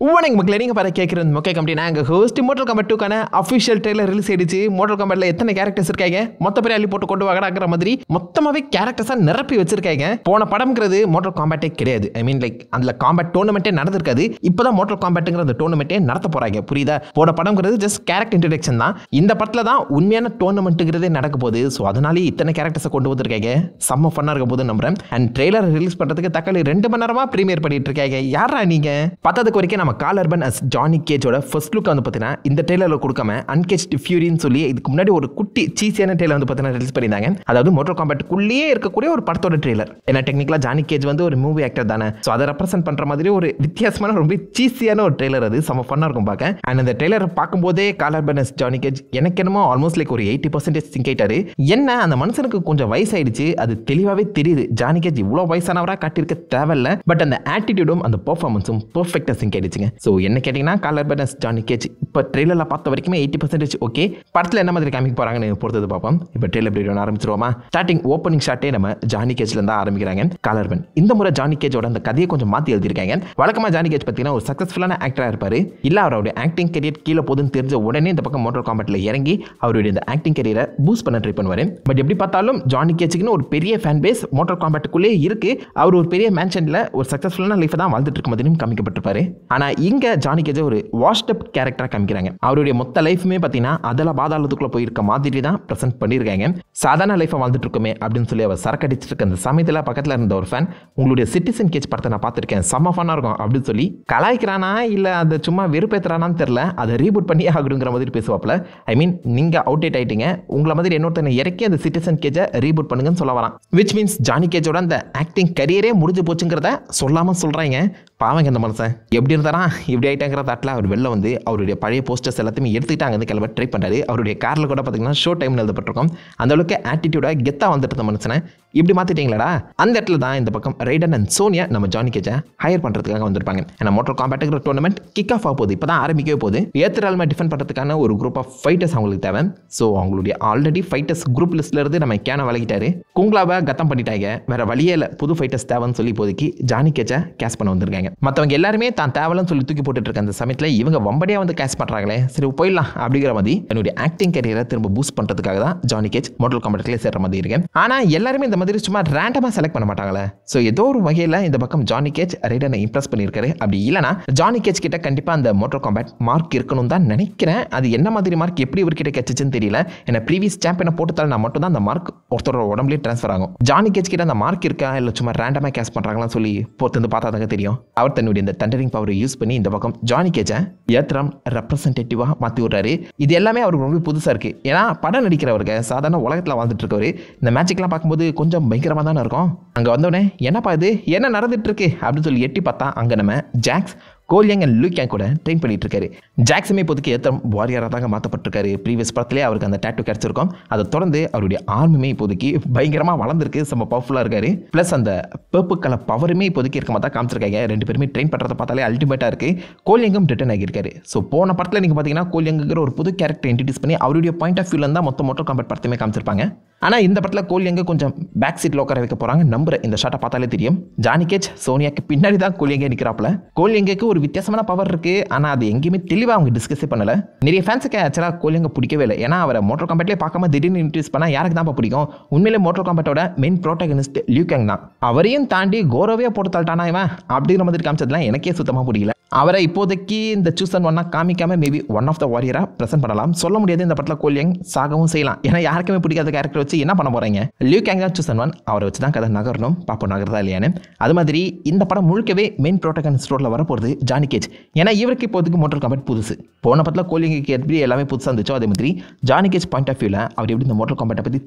வணக்கம் மக்களே, நீங்க பாரு கேட்குறது மொக்கை கம்பெனி. நாங்கள் ஹோஸ்ட் மோட்டல் காம்பேட் 2க்கான அஃபிஷியல் ட்ரெய்லர் ரிலீஸ் ஆயிடுச்சு. மோட்டல் காம்பேட்ல எத்தனை கேரக்டர்ஸ் இருக்காங்க, மொத்த பேர் அள்ளி போட்டு கொண்டு வாங்கடாங்கிற மாதிரி மொத்தமாகவே கேரக்டர்ஸாக நிரப்பி வச்சிருக்காங்க. போன படம்ங்கிறது மோட்டல் காம்பேட்டே கிடையாது. ஐ மீன் லைக் அதில் காம்பேட் டோர்னமெண்ட்டே நடந்திருக்காது. இப்போதான் மோட்டல் காம்பேட்டுங்கிற அந்த டோர்னமெண்ட்டே நடத்த போறாங்க. புரியுதா? போன படம்ங்கிறது ஜஸ்ட் கேரக்டர் இன்ட்ரடக்ஷன் தான். இந்த படத்தில் தான் உண்மையான டோர்னமெண்ட்டுங்கிறதே நடக்க போகுது. ஸோ அதனாலே இத்தனை கேரக்டர்ஸை கொண்டு வந்திருக்காங்க. செம்ம ஃபன்னாக இருக்க போது நம்புறேன். அண்ட் ட்ரெய்லர் ரிலீஸ் பண்ணுறதுக்கு தக்காளி 2 மணி நேரமாக ப்ரீமியர் பண்ணிட்டு இருக்காங்க. யாரா நீங்க? பத்ததுக்கு வரைக்கும் நம்ம கால் அர்பன் அஸ் ஜானி கேஜோட ஃபர்ஸ்ட் லுக் வந்து பார்த்தீங்கன்னா இந்த ட்ரெய்லரில் கொடுக்காம அன்கேஜ்டு ஃபியூரின்னு சொல்லி இதுக்கு முன்னாடி ஒரு குட்டி சீசியான ட்ரெய்லர் வந்து பார்த்தீங்கன்னா ரிலீஸ் பண்ணியிருந்தாங்க. அதாவது மோட்டல் காம்பேட்டுக்குள்ளேயே இருக்கக்கூடிய ஒரு படத்தோட ட்ரெய்லர். ஏன்னா டெக்னிக்கலாக ஜானி கேஜ் வந்து ஒரு மூவி ஆக்டர் தானே. ஸோ அதை ரெப்ரசென்ட் பண்ணுற மாதிரி ஒரு வித்தியாசமான ரொம்ப சீசியான ஒரு ட்ரெய்லர். அது செம்ம ஃபன்னாக இருக்கும் பார்க்க. அண்ட் அந்த ட்ரெய்லர் பார்க்கும்போதே கால் அர்பன் அஸ் ஜானி கேஜ் எனக்கு என்னமோ ஆல்மோஸ்ட் லைக் ஒரு 80% சிங்க் ஆயிட்டாரு. என்ன அந்த மனுஷனுக்கு கொஞ்சம் வயசாயிடுச்சு, அது தெளிவாகவே தெரியுது. ஜானி கேஜ் இவ்வளோ வயசானவராக காட்டியிருக்க தேவையில்ல. பட் அந்த ஆட்டிடியூடும் அந்த பெர்ஃபார்மன்ஸும் பெர்ஃபெக்டாக சிங்க் ஆயிடுச்சுங்க. ஸோ என்ன கேட்டிங்கன்னா கால் அர்பன் அஸ் ஜானி கேஜ் இப்போ ட்ரெய்லரில் பார்த்த வரைக்குமே 80% ஓகே. படத்தில் என்ன மாதிரி காமிக்க போகிறாங்கன்னு பொறுத்தது பார்ப்போம். இப்போ ட்ரெய்லர் எப்படி ஆரம்பிச்சிருவோமா? ஸ்டார்டிங் ஓப்பனிங் ஷாட்டே நம்ம ஜானி கேஜ்ல இருந்தா ஆரம்பிக்கிறாங்க. கால் அர்பன் இந்த முறை ஜானி கேஜோட அந்த கதையை கொஞ்சம் மாற்றி எழுதியிருக்காங்க. வழக்கமாக ஜானி கேஜ் பார்த்தீங்கன்னா ஒரு சக்ஸஸ்ஃபுல்லான ஆக்டராக இருப்பார். இல்லை அவருடைய ஆக்டிங் கரியர் கீழே போதுன்னு தெரிஞ்ச உடனே இந்த பக்கம் மோட்டல் காம்பேட்டில் இறங்கி அவருடைய இந்த ஆக்டிங் கரியரை பூஸ்ட் பண்ண ட்ரை பண்ணுவார். பட் எப்படி பார்த்தாலும் ஜானி கேஜுக்குன்னு ஒரு பெரிய ஃபேன் பேஸ் மோட்டல் காம்பேட்டுக்குள்ளே இருக்கு. அவர் ஒரு பெரிய மேன்ஷனில் ஒரு சக்ஸஸ்ஃபுல்லான லைஃப் தான் வாழ்ந்துட்டு இருக்க மாதிரியும் காமிக்கப்பட்டிருப்பாரு. ஆனால் இங்கே ஜானி கேஜ் ஒரு வாஷ்ட் அப் கேரக்டராக காமிக்கிறாங்க. அவருடைய மொத்த லைஃபுமே பார்த்தீங்கன்னா அதில் பாதாளத்துக்குள்ள போயிருக்க மாதிரி தான் ப்ரெசென்ட் பண்ணியிருக்காங்க. சாதாரண லைஃபை வாழ்ந்துட்டு இருக்குமே அப்படின்னு சொல்லி அவர் சரக்கடிச்சிட்டு இருக்க அந்த சமயத்தில் பக்கத்தில் இருந்த ஒரு ஃபேன் உங்களுடைய சிட்டிசன் கேஜ் படத்தை நான் பார்த்துருக்கேன், செம்ம ஃபன்னாக இருக்கும் அப்படின்னு சொல்லி கலாய்க்கிறானா இல்லை அதை சும்மா வெறுப்பேற்றுறானான்னு தெரில. அதை ரீபூட் பண்ணி ஆகணுங்கிற மாதிரி பேசுவாப்பில். ஐ மீன் நீங்கள் அவுடேட் ஆகிட்டீங்க, உங்களை மாதிரி இன்னொருத்தனை இறக்கி அந்த சிட்டிசன் கேஜை ரீபூட் பண்ணுங்கன்னு சொல்ல வரான். விச் மீன்ஸ் ஜானி கேஜோட அந்த ஆக்டிங் கரியரே முடிஞ்சு போச்சுங்கிறத சொல்லாமல் சொல்கிறாங்க. பாவங்க இந்த மனுஷன் எப்படி இருந்தாரா இப்படி ஆகிட்டாங்கிற தாட்டில் அவர் வெளில வந்து அவருடைய பழைய போஸ்டர்ஸ் எல்லாத்தையுமே எடுத்துக்கிட்டு அங்கே கிளம்ப ட்ரை பண்ணுறாரு. அவருடைய காரில் கூட பார்த்தீங்கன்னா ஷோ டைம்னு எழுதப்பட்டிருக்கும். அந்த அளவுக்கு ஆட்டிடியூடாக கெத்தாக வந்துட்டு இருந்த மனுஷனை இப்படி மாற்றிட்டீங்களா? அந்த இடத்துல தான் இந்த பக்கம் ரைடன் அண்ட் சோனியா நம்ம ஜானி கேஜை ஹையர் பண்ணுறதுக்காக வந்திருப்பாங்க. ஏன்னா மோட்டல் காம்பேட்டுங்கிற டோர்னமெண்ட் கிக் ஆஃப் ஆக போகுது, இப்போ தான் ஆரம்பிக்கவே போகுது. ஏத்தரால்மா டிஃபெண்ட் பண்ணுறதுக்கான ஒரு குரூப் ஆஃப் ஃபைட்டர்ஸ் அவங்களுக்கு தேவை. ஸோ அவங்களுடைய ஆல்ரெடி ஃபைட்டர்ஸ் குரூப் லிஸ்ட்ல இருந்து நம்ம கேன வளர்கிட்டாரு. குங்லாவை கத்தம் பண்ணிட்டாங்க. வேற வழியே இல்லை, புது ஃபைட்டர்ஸ் தேவைன்னு சொல்லி இப்போதைக்கு ஜானி கேஜை கேஷ் பண்ண வந்திருக்காங்க. மற்றவங்க எல்லாருமே தான் தேவைன்னு சொல்லி தூக்கி போட்டுட்டு இருக்க அந்த சமயத்தில் இவங்க வம்படியாக வந்து கேஷ் பண்ணுறாங்களே, சரி போயிடலாம் அப்படிங்கிற மாதிரி என்னுடைய ஆக்டிங் கரியரை திரும்ப பூஸ்ட் பண்ணுறதுக்காக தான் ஜானி கேஜ் மோட்டல் காம்பேட்லேயே சேர்ற மாதிரி இருக்கு. ஆனால் எல்லாருமே இந்த மாதிரி சும்மா ரேண்டமாக செலக்ட் பண்ண மாட்டாங்களே. ஸோ ஏதோ ஒரு வகையில் இந்த பக்கம் ஜானி கேஜ் ரைடனை இம்ப்ரெஸ் பண்ணியிருக்காரு. அப்படி இல்லைனா ஜானி கேஜ் கிட்ட கண்டிப்பாக அந்த மோட்டல் காம்பேட் மார்க் இருக்கணும் தான் நினைக்கிறேன். அது என்ன மாதிரி மார்க் எப்படி இவர்கிட்ட கிடைச்சிச்சுன்னு தெரியல. ஏன்னா ப்ரீவியஸ் சாம்பியனை போட்டுத்தால் நான் மட்டும் தான் அந்த மார்க் ஒருத்தரோட உடம்புலேயே ட்ரான்ஸ்ஃபர் ஆகும். ஜானி கேஜ் கிட்ட அந்த மார்க் இருக்கா இல்லை சும்மா ரேண்டமாக கேஷ் பண்ணுறாங்களான்னு சொல்லி பொறுத்து வந்து பார்த்தா தாங்க தெரியும். அவர் தன்னுடைய இந்த தண்டரிங் பவரை யூஸ் பண்ணி இந்த பக்கம் ஜானி கேஜை ஏத்ராம் ரெப்ரசன்டேட்டிவாக மாற்றி விடுறாரு. இது எல்லாமே அவருக்கு ரொம்ப புதுசாக இருக்குது. ஏன்னா படம் நடிக்கிறவருக்கு சாதாரண உலகத்தில் வாழ்ந்துட்டு இருக்கவர் இந்த மேட்சிக்லாம் பார்க்கும்போது கொஞ்சம் பயங்கரமாக தானே இருக்கும். அங்கே வந்தோடனே என்னப்பா இது என்ன நடந்துட்டு இருக்கு அப்படின்னு சொல்லி எட்டி பார்த்தா அங்கே நம்ம ஜாக்ஸ் கோலியங் அண்ட் லூக் கூட ட்ரெயின் பண்ணிட்டு இருக்காரு. ஜாக்ஸுமே இப்போதைக்கு ஏத்தம் வாரியராக தாங்க மாற்றப்பட்டிருக்காரு. ப்ரீவியஸ் படத்திலே அவருக்கு அந்த டேட்டு கிடைச்சிருக்கும். அதை தொடர்ந்து அவருடைய ஆர்மியுமே இப்போதைக்கு பயங்கரமாக வளர்ந்துருக்கு, செம்ம பவர்ஃபுல்லாக இருக்காரு. ப்ளஸ் அந்த பர்பிள் கலர் பவருமே இப்போதைக்கு இருக்க மாதிரி தான் காமிச்சிருக்காங்க. 2 பேருமே ட்ரெயின் பண்ணுறதை பார்த்தாலே அல்டிமேட்டாக இருக்குது. கோலியங்கும் ரிட்டர்ன் ஆகியிருக்காரு. ஸோ போன படத்தில் நீங்கள் பார்த்தீங்கன்னா கோலியங்குங்கிற ஒரு புது கேரக்டர் இன்ட்ரடியூஸ் பண்ணி அவருடைய பாயிண்ட் ஆஃப் வியூவில் தான் மொத்த மோட்டல் காம்பேட் படத்தையுமே காமிச்சிருப்பாங்க. ஆனால் இந்த படத்தில் கோலியங்க கொஞ்சம் பேக் சீட்டில் உட்கார வைக்க போகிறாங்க நம்புறேன். இந்த ஷாட்டை பார்த்தாலே தெரியும். ஜானி கேஜ் சோனியாக்கு பின்னாடி தான் கோலியங்க நிற்கிறாப்புல. கோலியங்குக்கு ஒரு வித்தியாசமான பவர் இருக்கு, ஆனால் அது எங்கேயுமே தெளிவாக அவங்க டிஸ்கஸே பண்ணல. நிறைய ஃபேன்ஸுக்கு ஆக்சுவலாக கோலியங்க பிடிக்கவே இல்லை. ஏன்னா அவரை மோட்டல் காம்பேட்லேயே பார்க்காம திடீர்னு இன்ட்ரடியூஸ் பண்ணால் யாருக்கு தான் பிடிக்கும்? உண்மையிலே மோட்டல் காம்பேட்டோட மெயின் ப்ரோட்டகனிஸ்ட் லியூகேங் தான். அவரையும் தாண்டி கோரோவே போட்டு தள்ளிட்டானா இவன் அப்படிங்கிற மாதிரி காமிச்சதுலாம் எனக்கே சுத்தமாக பிடிக்கல. அவரை இப்போதைக்கு இந்த சூசன் ஒன்னா காமிக்காம மேபி ஒன் ஆஃப் த வாரியராக ப்ரெசென்ட் பண்ணலாம். சொல்ல முடியாது இந்த படத்தில் கோலியங் சாகவும் செய்யலாம். ஏன்னா யாருக்குமே பிடிக்காத கேரக்டர் வச்சு என்ன பண்ண போறீங்க? லியூகேங் தான் சூசன் 1, அவரை வச்சு தான் கதை நகரணும். பார்ப்போம் நகர்றதா இல்லையான்னு. அது மாதிரி இந்த படம் முழுக்கவே மெயின் ப்ரோட்டகனிஸ்ட் ரோலில் வரப்போகிறது ஜானி கேஜ். ஏன்னா இவருக்கு இப்போதைக்கு மோட்டல் காம்பேட் புதுசு. போன படத்தில் கோலியங்குக்கு எப்படி எல்லாமே புதுசாக இருந்துச்சோ அதே மாதிரி ஜானி கேஜ் பாயிண்ட் ஆஃப் வியூவில் அவர் எப்படி இந்த மோட்டல் காம்பேட்டை பற்றி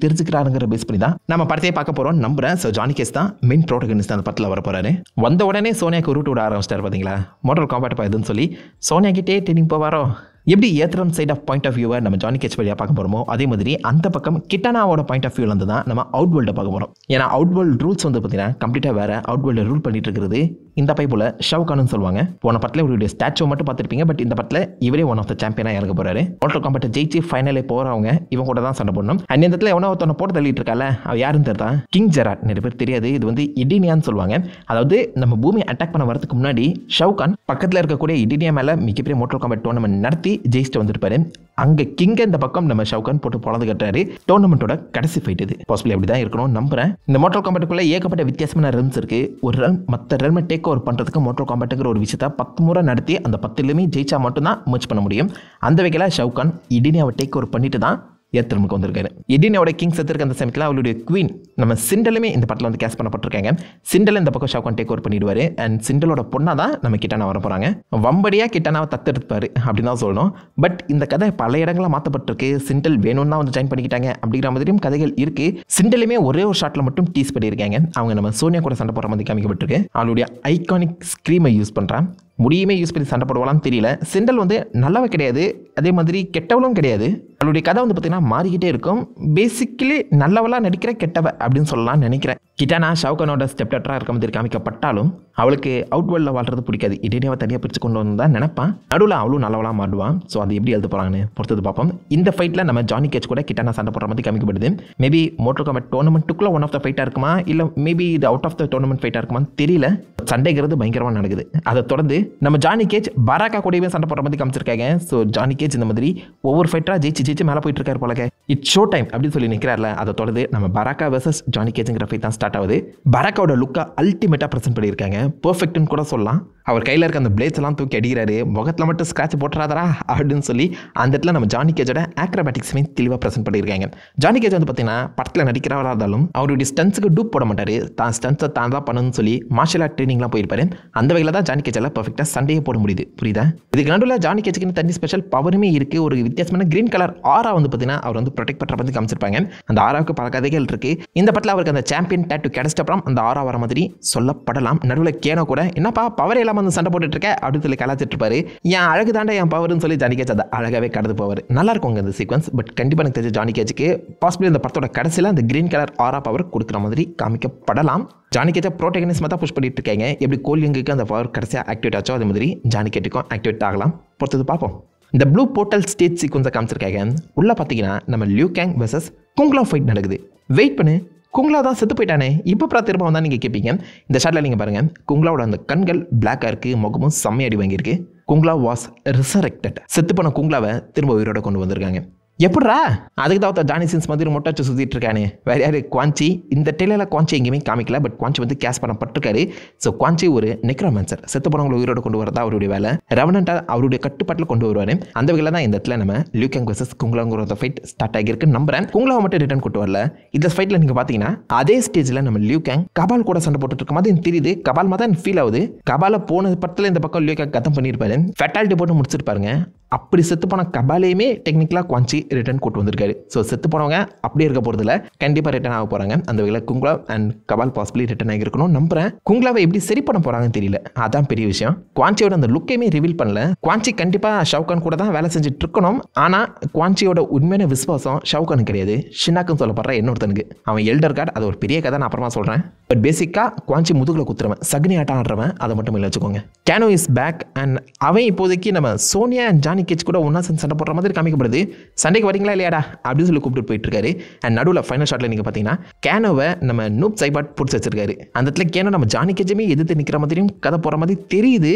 தெரிஞ்சுக்கிறாருங்கிற பேஸ் பண்ணி தான் நம்ம படத்தையே பார்க்க போகிறோம் நம்புறேன். ஸோ ஜானி கேஜ் தான் மெயின் ப்ரோட்டகனிஸ்ட் அந்த படத்தில் வரப்போறாரு. வந்த உடனே சோனியாக்கு ரூட் விட ஆரம்பிச்சிட்டார் பார்த்தீங்களா, மோட்டல் காம்பேட் இதுன்னு சொல்லி சோனியா கிட்டே ட்ரெயினிங் போவாரோ. எப்படி ஏத்ரம் சைட் ஆஃப் பாயிண்ட் ஆஃப் வியூவை நம்ம ஜானி கேஜ் வழியாக பார்க்க போகிறோமோ அதே மாதிரி அந்த பக்கம் கிட்டானாவோட பாயிண்ட் ஆஃப் வியூவில் வந்து தான் நம்ம அவுட் வேர்ல்டை பார்க்க போகிறோம். ஏன்னா அவுட் வேர்ல்டு ரூல்ஸ் வந்து பார்த்தீங்கன்னா கம்ப்ளீட்டாக வேறு. அவுட் வேர்ல்டு ரூல் பண்ணிட்டு இருக்கிறது இந்த பைப்புல ஷவுகான்னு சொல்லுவாங்க. போன படத்தில் இவருடைய ஸ்டாச்சு மட்டும் பார்த்துருப்பீங்க. பட் இந்த படத்தில் இவரே ஒன் ஆஃப் த சாம்பியனாக இறங்க போறாரு. மோட்டல் காம்பேட் ஜெயிச்சு ஃபைனலே போறவங்க இவங்க கூட தான் சண்டை போடணும். அண்ட் இந்த இடத்துல எவனோ ஒருத்தனை போட்டு தள்ளிட்டு இருக்கால, அவ யாருன்னு தெரியுதா? King Gerard. நிறைய பேர் தெரியாது. இது வந்து இடினியான்னு சொல்லுவாங்க. அதாவது நம்ம பூமி அட்டாக் பண்ண வரதுக்கு முன்னாடி ஷவுகான் பக்கத்தில் இருக்கக்கூடிய இடினியா மேல மிகப்பெரிய மோட்டல் காம்பேட் டோர்னமெண்ட் நடத்தி ஜெயிச்சுட்டு வந்திருப்பாரு. அங்க கிங்க இந்த பக்கம் நம்ம ஷவுகான் போட்டு பொழந்து கட்டுறாரு. டோர்னமெண்ட்டோட கடைசி ஃபைட் இது. பாசிபிளி அப்படிதான் இருக்கணும் நம்புறேன். இந்த மோட்டல் காம்பேட்டுக்குள்ள ஏகப்பட்ட வித்தியாசமான ரன்ஸ் இருக்கு. ஒரு ரன் மற்ற ரன் டேக் ஓவர் பண்றதுக்கு மோட்டல் காம்பேட்டுங்கிற ஒரு விஷயத்தை 10 முறை நடத்தி அந்த 10லுமே ஜெயிச்சா மட்டும்தான் மர்ச் பண்ண முடியும். அந்த வகையில் ஷவுகான் இடினியாவை டேக் ஓவர் பண்ணிட்டு தான் ஏத்திரமுக்கு வந்திருக்காரு. இடினியாவோட கிங் செத்துருக்க அந்த சமயத்தில் அவளுடைய குவீன் நம்ம சிண்டலுமே இந்த படத்தில் வந்து கேஸ் பண்ணப்பட்டிருக்காங்க. சிண்டல் இந்த பக்கம் ஷவுகான் டேக் ஓவர் பண்ணிடுவாரு. அண்ட் சிண்டலோட பொண்ணா தான் நம்ம கிட்டானா வர போறாங்க. வம்படியா கிட்டானாவை தத்தெடுப்பாரு அப்படின்னு தான் சொல்லணும். பட் இந்த கதை பல இடங்களில் மாற்றப்பட்டிருக்கு. சிண்டல் வேணும்னு தான் வந்து ஜாயின் பண்ணிக்கிட்டாங்க அப்படிங்கிற மாதிரியும் கதைகள் இருக்கு. சிண்டலுமே ஒரே ஒரு ஷாட்ல மட்டும் டீஸ் பண்ணியிருக்காங்க. அவங்க நம்ம சோனியா கூட சண்டை போடுற மாதிரி காமிக்கப்பட்டிருக்கு. அவளுடைய ஐகானிக் ஸ்க்ரீமை யூஸ் பண்றான். முடியுமே யூஸ் பண்ணி சண்டை போடுவாளான்னு தெரியல. சிண்டல் வந்து நல்லவ கிடையாது, அதே மாதிரி கெட்டவளும் கிடையாது. அவளுடைய கதை வந்து பார்த்தீங்கன்னா மாறிக்கிட்டே இருக்கும். பேசிக்கலி நல்லவளா நடிக்கிற கெட்டவ அப்படின்னு சொல்லலாம்னு நினைக்கிறேன். கிட்டானா ஷவுகானோட ஸ்டெப் டாட்டராக இருக்க மாதிரி காமிக்கப்பட்டாலும் அவளுக்கு அவுட் வேர்ல்டில் வாழ்றது பிடிக்காது. இடினியாவை தனியாக பிரித்து கொண்டு வந்து தான் நினைப்பான். நடுவில் அவளும் நல்லவளாக மாடுவான். ஸோ அது எப்படி எழுத போகிறாங்கன்னு பொறுத்தது பார்ப்போம். இந்த ஃபைட்டில் நம்ம ஜானி கேஜ் கூட கிட்டானா சண்டை போடுற மாதிரி காமிக்கப்படுது. மேபி மோட்டல் காம்பேட் டோர்னமெண்ட்டுக்குள்ள ஒன் ஆஃப் த ஃபைட்டாக இருக்குமா, இல்லை மேபி இது அவுட் ஆஃப் த டோர்னமெண்ட் ஃபைட்டாக இருக்குமான்னு தெரியல. சண்டைங்கிறது பயங்கரமாக நடக்குது. அதை தொடர்ந்து நம்ம ஜானி கேஜ் பராக்கா கூடவே சண்டை போடுற மாதிரி காமிச்சிருக்காங்க. ஸோ ஜானி கேஜ் இந்த மாதிரி ஒவ்வொரு ஃபைட்டராக ஜெயிச்சு மேலே போயிட்டு இருக்காரு போலங்க. இட்ஸ் ஷோ டைம் அப்படின்னு சொல்லி நிற்கிறார்ல. அதை தொடர்ந்து நம்ம பராக்கா வெர்சஸ் ஜானி கேஜ்ங்கிற ஃபைட் தான் ஸ்டார்ட் ஆகுது. பராக்காவோட லுக்கை அல்டிமேட்டாக ப்ரெசென்ட் பண்ணியிருக்காங்க. பெர்ஃபெக்ட்னு கூட சொல்லலாம். அவர் கையில் இருக்க அந்த பிளேட்ஸ் எல்லாம் தூக்கி அடிக்கிறாரு. முகத்தில் மட்டும் ஸ்க்ராட்ச் போட்டுறாதரா அப்படின்னு சொல்லி அந்த இடத்துல நம்ம ஜானி கேஜோட ஆக்ரோபேட்டிக்ஸுமே தெளிவாக ப்ரெசென்ட் பண்ணியிருக்காங்க. ஜானி கேஜ் வந்து பார்த்தீங்கன்னா படத்தில் நடிக்கிறவராக இருந்தாலும் அவருடைய ஸ்டன்ஸுக்கு டூப் போட மாட்டார். தான் ஸ்டன்ஸை தான் தான் பண்ணணும்னு சொல்லி மார்ஷல் ஆர்ட் ட்ரைனிங்லாம் போயிருப்பாரு. அந்த வகையில் தான் ஜானி கேஜால் பர்ஃபெக்டாக சண்டையே போட முடியுது. புரியுதா? இதுக்கு நடுவில் ஜானி கேஜுக்கு தனி ஸ்பெஷல் பவருமே இருக்குது. ஒரு வித்தியாசமான கிரீன் கலர் ஆரா வந்து பார்த்தீங்கன்னா அவர் வந்து ப்ரொடெக்ட் பண்ணுற மாதிரி காமிச்சிருப்பாங்க. அந்த ஆராவுக்கு பல கதைகள் இருக்கு. இந்த படத்தில் அவருக்கு அந்த சாம்பியன் டேட்டு கிடைச்ச அப்புறம் அந்த ஆரா வர மாதிரி சொல்லப்படலாம். நடுவில் கேனோ கூட என்னப்பா பவர் எல்லாம் வந்து சண்டை போட்டுட்டு இருக்க அப்படின்னு சொல்லி கலாச்சிட்டு இருப்பாரு. என் அழகு தாண்டா என் பவர்னு சொல்லி ஜானி கேஜ் அதை அழகாவே கடந்து போவார். நல்லா இருக்கும் இந்த சீக்வன்ஸ். பட் கண்டிப்பாக எனக்கு தெரிஞ்ச ஜானி கேஜுக்கு பாசிபிளி இந்த படத்தோட கடைசியில் அந்த கிரீன் கலர் ஆரா பவர் கொடுக்குற மாதிரி காமிக்கப்படலாம். ஜானி கேஜை ப்ரோட்டகனிஸ்மாக தான் புஷ் பண்ணிட்டு இருக்காங்க. எப்படி கோலிங்குக்கு அந்த பவர் கடைசியாக ஆக்டிவேட் ஆச்சோ அதே மாதிரி ஜானி கேட்டுக்கும் ஆக்டிவேட் ஆகலாம். பொறுத்தது பார்ப்போம். இந்த ப்ளூ போர்ட்டல் ஸ்டேஜ் சீக்வன்ஸை காமிச்சிருக்காங்க. உள்ள பார்த்தீங்கன்னா நம்ம லியூ கேங் வெர்சஸ் குங்லா ஃபைட் நடக்குது. வெயிட் பண்ணு, குங்லா தான் செத்து போயிட்டானே, இப்போ திரும்ப வந்தால் நீங்கள் கேட்பீங்க. இந்த ஷாட்டில் நீங்கள் பாருங்கள், குங்லாவோட அந்த கண்கள் பிளாக்காக இருக்குது, முகமும் செம்மையடி வாங்கியிருக்கு. குங்லா வாஸ் ரிசரெக்டட். செத்து போன குங்லாவை திரும்ப உயிரோட கொண்டு வந்திருக்காங்க. எப்படா அதுக்கு தான் ஜானி சின்ஸ் மாதிரி மொட்டாச்சு சுற்றிட்டு இருக்கானே. வேற யாரு? குவான்ச்சி. இந்த டெய்லரில் குவான்ச்சி எங்கேயுமே காமிக்கல. பட் குவான்ச்சி வந்து கேஸ் பண்ணப்பட்டிருக்காரு. ஸோ குவான்ச்சி ஒரு நெக்ரோமான்சர். செத்து போனவங்களை உயிரோட கொண்டு வரதா அவருடைய வேலை. ரெவனண்டாக அவருடைய கட்டுப்பாட்டில் கொண்டு வருவார். அந்த வகையில் தான் இந்த இடத்துல நம்ம லியூ கேங் வெர்சஸ் குங்லாங்கிற ஃபைட் ஸ்டார்ட் ஆகியிருக்குன்னு நம்புறேன். குங்லாவை மட்டும் ரிட்டர்ன் கொண்டு வரல. இந்த ஃபைட்டில் நீங்கள் பார்த்தீங்கன்னா அதே ஸ்டேஜில் நம்ம லியூ கேங் கபால் கூட சண்டை போட்டுட்டு இருக்க மாதிரி எனக்கு தெரியுது. கபால் மாதிரி தான் ஃபீல் ஆகுது. கபால போன படத்தில் இந்த பக்கம் லியூ கேங் கத்தம் பண்ணியிருப்பாரு. ஃபெட்டாலிட்டி போட்டு முடிச்சிருப்பாருங்க. அப்படி செத்து போன கபாலையுமே டெக்னிக்கலாக குவான்ச்சி ரிட்டர்ன் கூட்டு வந்திருக்காரு. ஸோ செத்து போனவங்க அப்படியே இருக்க போகிறதுல கண்டிப்பாக ரிட்டர்ன் ஆக போகிறாங்க. அந்த வகையில் குங்லா அண்ட் கபால் பாசிபிளி ரிட்டர்ன் ஆகிருக்கணும் நம்புறேன். குங்லாவை எப்படி சரி பண்ண போகிறாங்கன்னு தெரியல. அதான் பெரிய விஷயம். குவான்ச்சியோட அந்த லுக்கையுமே ரிவீல் பண்ணல. குவான்ச்சி கண்டிப்பாக ஷவுகான் கூட தான் வேலை செஞ்சுட்டு இருக்கணும். ஆனால் குவான்ச்சியோட உண்மையான விசுவாசம் ஷவுகான் கிடையாது, ஷினாக்குன்னு சொல்லப்படுற இன்னொருத்தனுக்கு. அவன் எல்டர் கார்டு, அது ஒரு பெரிய கதை, நான் அப்புறமா சொல்கிறேன். பட் பேசிக்காக குவான்ச்சி முதுகில் குத்துறவன், சக்னி ஆட்டம் ஆடுறவன், அதை மட்டும் இல்லை வச்சுக்கோங்க. கேனோ இஸ் பேக் அண்ட் அவன் இப்போதைக்கு நம்ம சோனியா அண்ட் ஜானி கேஜ் கூட ஒன்றா சேர்ந்து சண்டை போடுற மாதிரி காமிக்கப்படுது. சண்டைக்கு வரீங்களா இல்லையாடா அப்படின்னு சொல்லி கூப்பிட்டு போயிட்டு இருக்காரு. அண்ட் நடுவில் ஃபைனல் ஷாட்டில் நீங்கள் பார்த்தீங்கன்னா கேனோவை நம்ம நூப் சைபாட் பிடிச்சி வச்சிருக்காரு. அந்த இடத்துல கேனோ நம்ம ஜானி கேஜுமே எதிர்த்து நிற்கிற மாதிரியும் கதை போகிற மாதிரி தெரியுது.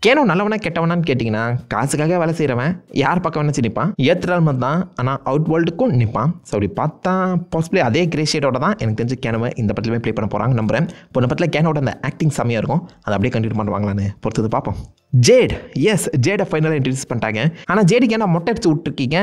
கேனோ நல்லவனா கெட்டவனான்னு கேட்டிங்கன்னா காசுக்காக வேலை செய்கிறவன் யார் பக்கம் வேணாச்சு நிற்பான். ஏத்துறால் தான், ஆனால் அவுட் வேர்ல்டுக்கும் நிற்பான். ஸோ அப்படி பார்த்தா பாசிபிளி அதே கிரேஷியேட்டோட தான் எனக்கு தெரிஞ்சு கேனோவை இந்த படத்துலையுமே ப்ளே பண்ண போகிறாங்க நம்புறேன். போன படத்தில் கேனோட அந்த ஆக்டிங் செம்மையாக இருக்கும். அதை அப்படியே கண்டினியூ பண்ணுவாங்களான்னு பொறுத்தது பார்ப்போம். ஜேட், எஸ் ஜேடை ஃபைனலாக இன்ட்ரடியூஸ் பண்ணிட்டாங்க. ஆனால் ஜேடுக்கு என்ன மொட்டை அடிச்சு விட்டுருக்கீங்க?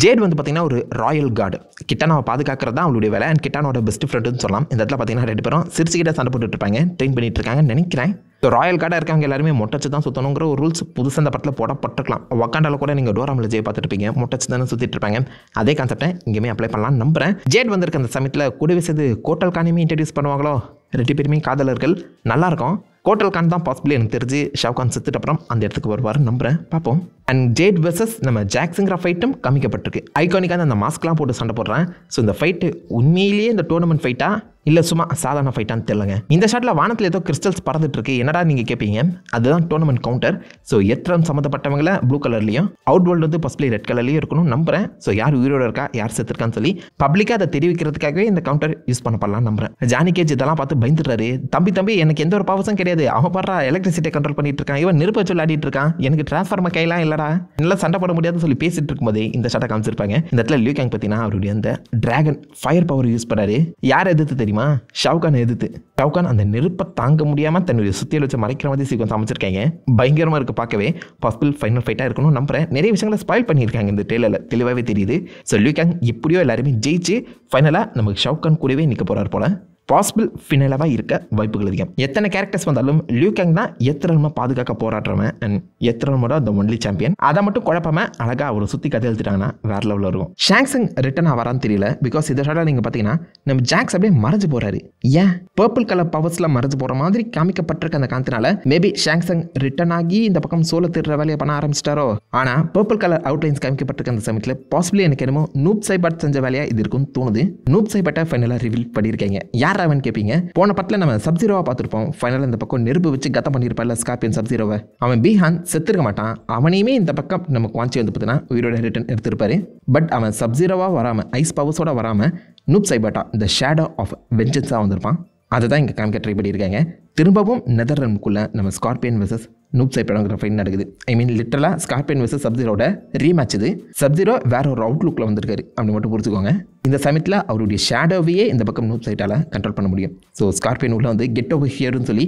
ஜேட் வந்து பார்த்தீங்கன்னா ஒரு ராயல் கார்டு. கிட்டானாவை பாதுகாக்கிறது தான் அவளுடைய வேலை. அண்ட் கிட்டானோட பெஸ்ட் ஃப்ரெண்டுன்னு சொல்லலாம். இந்த இடத்துல பார்த்தீங்கன்னா 2 பேரும் சிரிச்சுக்கிட்ட சண்டை போட்டுட்டு இருப்பாங்க, ட்ரெயின் பண்ணிட்டு இருக்காங்கன்னு நினைக்கிறேன். ஸோ ராயல் கார்டாக இருக்காங்க எல்லாருமே மொட்டச்சு தான் சுற்றணுங்கிற ஒரு ரூல்ஸ் புதுசாக இந்த படத்தில் போடப்பட்டிருக்கலாம். வக்காண்டாவில் கூட நீங்கள் டோராமில் ஜெய் பார்த்துருப்பீங்க, மொட்டச்சு தானே சுற்றிட்டு இருப்பாங்க. அதே கான்செப்டை இங்கேயுமே அப்ளை பண்ணலாம்னு நம்புறேன். ஜேட் வந்திருக்க அந்த சமயத்தில் கூடவே சேர்ந்து கோட்டல் கானையுமே இன்ட்ரடியூஸ் பண்ணுவாங்களோ. 2 பேருமே காதலர்கள், நல்லாயிருக்கும். கோட்டல் கான் தான் பாசிபிளி எனக்கு தெரிஞ்சு ஷவுகான் செத்துட்டு அப்புறம் அந்த இடத்துக்கு வருவார் நம்புறேன். பார்ப்போம். அண்ட் ஜேட் வெர்சஸ் நம்ம ஜாக்ஸுங்கிற ஃபைட்டும் காமிக்கப்பட்டிருக்கு. ஐகானிக்கான அந்த மாஸ்க்லாம் போட்டு சண்டை போடுறேன். ஸோ இந்த ஃபைட்டு உண்மையிலேயே இந்த டோர்னமெண்ட் ஃபைட்டா இல்லை சும்மா சாதாரண ஃபைட்டான்னு தெரியலங்க. இந்த ஷாட்டில் வானத்தில் ஏதோ கிறிஸ்டல்ஸ் பறந்துட்டு இருக்கு. என்னடா நீங்கள் கேட்பீங்க, அதுதான் டோர்னமெண்ட் கவுண்டர். ஸோ எத்ரம் சம்மந்தப்பட்டவங்கள ப்ளூ கலர்லையும் அவுட் வேர்ல்டு வந்து பஸ்பிளே ரெட் கலர்லையும் இருக்கணும் நம்புறேன். ஸோ யார் உயிரோட இருக்கா யார் செத்துருக்கான்னு சொல்லி பப்ளிக்காக அதை தெரிவிக்கிறதுக்காகவே இந்த கவுண்டர் யூஸ் பண்ணப்படலாம் நம்புறேன். ஜானி கேஜ் இதெல்லாம் பார்த்து பயந்துடுறாரு. தம்பி எனக்கு எந்த ஒரு பவர்ஸும் கிடையாது, அவன் பாடுறா எலக்ட்ரிசிட்டியை கண்ட்ரோல் பண்ணிட்டு இருக்கான், இவன் நெருப்பை சொல்லி ஆடிட்டு இருக்கான், எனக்கு டிரான்ஸ்ஃபார்மர் கையெல்லாம் இல்லடா, நல்லா சண்டை போட முடியாதுன்னு சொல்லி பேசிட்டு இருக்கும்போது இந்த ஷாட்டை காமிச்சிருப்பாங்க. இந்த இடத்துல லியூ கேங் பார்த்தீங்கன்னா அவருடைய அந்த டிராகன் ஃபயர் பவர் யூஸ் பண்ணாரு. யார் எதிர்த்து தெரியுமா, ஷவுகான் எதிர்த்து. ஷவுகான் அந்த நெருப்பை தாங்க முடியாமல் தன்னுடைய சுத்தியில் வச்சு மறைக்கிற மாதிரி சீக்கிரம் அமைச்சிருக்காங்க. பயங்கரமாக இருக்குது பார்க்கவே. பாசிபிள் ஃபைனல் ஃபைட்டாக இருக்கணும் நம்புறேன். நிறைய விஷயங்களை ஸ்பாயில் பண்ணியிருக்காங்க இந்த ட்ரெய்லரில், தெளிவாகவே தெரியுது. ஸோ லியூ கேங் எப்படியோ எல்லாருமே ஜெயிச்சு ஃபைனலாக நமக்கு ஷவுகான் கூடவே நிற்க போகிறார் போல. பாசிபிள் ஃபினலாக இருக்க வாய்ப்புகள் அதிகம். எத்தனை கேரக்டர்ஸ் வந்தாலும் லியூ கேங் தான் எத்திரல்மா பாதுகாக்க போராடுறவன் அண்ட் எத்திரல்மோட த ஒன்லி சாம்பியன். அதை மட்டும் குழப்பமா அழகாக அவர் சுற்றி கதை எழுத்துட்டாங்கன்னா வேற லெவலில் இருக்கும். ஷாங்ஸங் ரிட்டன் ஆவாரான்னு தெரியல. பிகாஸ் இதை ஷாட்டாக நீங்கள் பார்த்தீங்கன்னா நம்ம ஜாக்ஸ் அப்படியே மறைஞ்சு போகிறாரு. ஏன் பர்பிள் கலர் பவர்ஸில் மறைஞ்சு போகிற மாதிரி காமிக்கப்பட்டிருக்க அந்த காரணத்தினால மேபி ஷாங்ஸங் ரிட்டன் ஆகி இந்த பக்கம் சோலை திருற வேலையை பண்ண ஆரம்பிச்சிட்டாரோ. ஆனால் பர்பிள் கலர் அவுட்லைன்ஸ் காமிக்கப்பட்டிருக்க அந்த சமயத்தில் பாசிபிளி எனக்கு என்னமோ நூப் சைபாட் செஞ்ச வேலையாக இது இருக்குன்னு தோணுது. நூப் சைபாட்டை ஃபைனலாக ரிவீல் பண்ணியிருக்காங்க. யார் அவன் கேட்பீங்க, போன படத்தில் நம்ம சப்ஜீரோவை பார்த்துருப்போம். ஃபைனலாக இந்த பக்கம் நெருப்பு வச்சு கத்தம் பண்ணியிருப்பார்ல ஸ்கார்பியன் சப்ஜீரோவை. அவன் பீஹான் செத்துருக்க மாட்டான். அவனையுமே இந்த பக்கம் நம்ம குவான்ச்சி வந்து பார்த்தீங்கன்னா உயிரோட ரிட்டன் எடுத்திருப்பாரு. பட் அவன் சப்ஜீரோவாக வராமல் ஐஸ் பவர்ஸோட வராமல் நூப் சைபாட்டா இந்த ஷேடோ ஆஃப் வெஞ்சன்ஸாக வந்திருப்பான். அதை தான் இங்கே காமிக்க ட்ரை பண்ணியிருக்காங்க. திரும்பவும் நெதர்லாண்டுக்குள்ளே நம்ம ஸ்கார்பியன் வெர்சஸ் நூப் சைபாட்டாங்கிற ஃபைட் நடக்குது. ஐ மீன் லிட்டரலாக ஸ்கார்பியன் வெர்சஸ் சப்ஜீரோட ரீமேட்ச் இது. சப்ஜீரோ வேற ஒரு அவுட்லுக்கில் வந்திருக்காரு அப்படி மட்டும் புரிஞ்சுக்கோங்க. இந்த சமயத்தில் அவருடைய ஷேடோவையே இந்த பக்கம் நூப் சைட்டால் கண்ட்ரோல் பண்ண முடியும். ஸோ ஸ்கார்பியன் உள்ள வந்து கெட் ஓவர் ஹியர்னு சொல்லி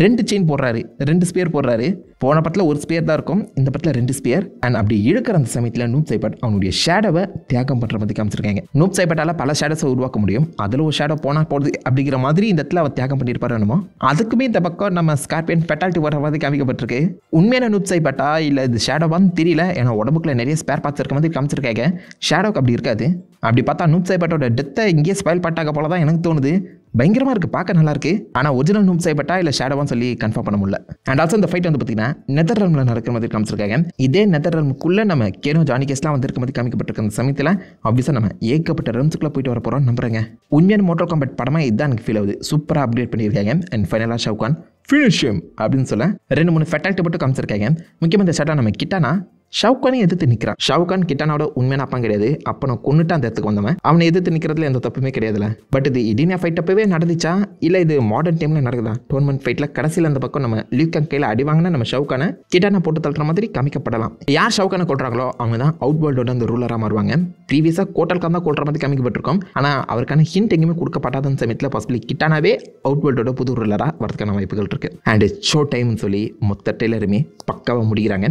2 செயின் போடுறாரு, 2 ஸ்பியர் போடுறாரு. போன படத்தில் ஒரு ஸ்பியர் தான் இருக்கும், இந்த படத்தில் 2 ஸ்பியர். அண்ட் அப்படி இழுக்கிற அந்த சமயத்தில் நூப் சைபாட் அவனுடைய ஷேடோவை தியாகம் பண்ணுற மாதிரி காமிச்சிருக்காங்க. நூப் சைபாட்டால் பல ஷேடோஸை உருவாக்க முடியும். அதில் ஒரு ஷேடோ போனால் போடுது அப்படிங்கிற மாதிரி இந்த இடத்துல அவர் தியாகம் பண்ணியிருப்பாரு என்னமோ. அதுக்குமே இந்த பக்கம் நம்ம ஸ்கார்பியன் ஃபெட்டாலிட்டி வர மாதிரி காமிக்கப்பட்டிருக்கு. உண்மையான நூப் சைபாட்டா இல்லை இது ஷேடோவான்னு தெரியல. ஏன்னா உடம்புக்குள்ள நிறைய ஸ்பேர் பார்ட்ஸ் இருக்க மாதிரி காமிச்சிருக்காங்க. ஷேடோக்கு அப்படி இருக்காது. அப்படி பார்த்தா நூப் சைபாட்டோட டெத்தை இங்கேயே ஸ்பாயில் பாட்டாக்க போல தான் எனக்கு தோணுது. பயங்கரமாக இருக்குது, பார்க்க நல்லா இருக்கு. ஆனால் ஒரிஜினல் நூப் சைபாட்டா இல்லை ஷேடோவான்னு சொல்லி கன்ஃபார்ம் பண்ண முடியல. அண்ட் ஆல்சோ இந்த ஃபைட் வந்து பார்த்தீங்கன்னா நெதர்லாண்டில் நடக்கிற மாதிரி காமிச்சிருக்காங்க. இதே நெதர்லாண்டுக்குள்ளே நம்ம கேனோ ஜானி கேஸ்லாம் வந்திருக்க மாதிரி காமிக்கப்பட்டிருக்க அந்த சமயத்தில் ஆப்வியஸாக நம்ம ஏகப்பட்ட ரன்ஸுக்குள்ளே போயிட்டு வர போகிறோம் நம்புறேங்க. உண்மையான மோட்டர் காம்பேட் படமாக இதுதான் எனக்கு ஃபீல் ஆகுது. சூப்பராக அப்டேட் பண்ணியிருக்காங்க. அண்ட் ஃபைனலாக ஷவுகான் ஃபினிஷியம் அப்படின்னு சொல்ல 2-3 ஃபெட்டாலிட்டி மட்டும் காமிச்சிருக்காங்க. முக்கியமாக இந்த ஷாட்டா நம்ம கிட்டானா ஷவுகானே எதிர்த்து நிற்கிறான். ஷவுகான் கிட்டானோட உண்மையான அப்பா கிடையாது. அப்போ நான் கொண்டுட்டு அந்த இடத்துக்கு வந்தவன். அவனை எதிர்த்து நிற்கிறதுல எந்த தப்புமே கிடையாதுல. பட் இது இடினா ஃபைட் அப்பவே நடந்துச்சா இல்லை இது மாடர்ன் டைமில் நடக்குதா? டோர்னமெண்ட் ஃபைட்டில் கடைசியில் அந்த பக்கம் நம்ம லியூ கேங் கையில் அடி வாங்கினா நம்ம ஷவுகானை கிட்டானை போட்டு தள்ளுற மாதிரி காமிக்கப்படலாம். யார் ஷவுகானை கொள்றாங்களோ அவங்க தான் அவுட் வேர்ல்டோட அந்த ரூலராக மாறுவாங்க. ப்ரீவியஸாக கோட்டல்கான் தான் கொள்ற மாதிரி காமிக்கப்பட்டிருக்கோம். ஆனால் அவருக்கான ஹிண்ட் எங்கேயுமே கொடுக்கப்படாத சமயத்தில் பாசிபிளி கிட்டானாவே அவுட் வேர்ல்டோட புது ரூலராக வரதுக்கான வாய்ப்புகள் இருக்குது. அண்ட் ஷோ டைம்னு சொல்லி மொத்த டெய்லருமே பக்காவாக முடிகிறாங்க.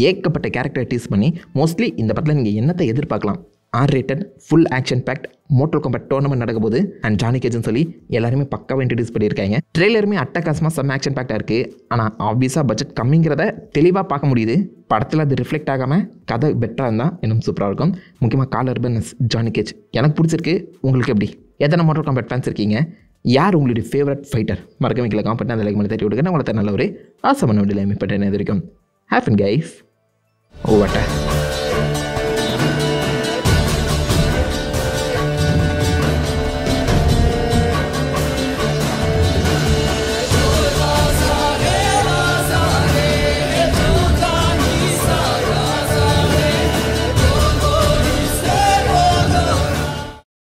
ஏகப்பட்ட கேரக்டர் டீஸ் பண்ணி மோஸ்ட்லி இந்த படத்தில் நீங்கள் என்னத்தை எதிர்பார்க்கலாம்? R-rated full action fact motel combat tournament நடக்கும் போது அண்ட் ஜானி கேஜ்னு சொல்லி எல்லாருமே பக்காவாக இன்ட்ரடியூஸ் பண்ணியிருக்காங்க. ட்ரெய்லருமே அட்டகாசமாக செம்ம ஆக்ஷன் பேக்டாக இருக்குது. ஆனால் ஆப்வியஸாக பட்ஜெட் கம்மிங்கிறத தெளிவாக பார்க்க முடியுது. படத்தில் அது ரிஃப்ளெக்ட் ஆகாமல் கதை பெட்டராக இருந்தால் இன்னும் சூப்பராக இருக்கும். முக்கியமாக கால் அர்பன் ஜானி கேஜ் எனக்கு பிடிச்சிருக்கு. உங்களுக்கு எப்படி? எத்தனை மோட்டல் காம்பேட் ஃபேன்ஸ் இருக்கீங்க? யார் உங்களுடைய ஃபேவரட் ஃபைட்டர்? மறக்காம கீழே காம்பெண்ட் அந்த லைக் பண்ணி தட்டி விடுங்க. உங்களை நல்ல ஒரு ஆசமான வீடியோ இப்போ என்ன வரைக்கும் ஹேப்பன் கைஸ். ஓவட்ட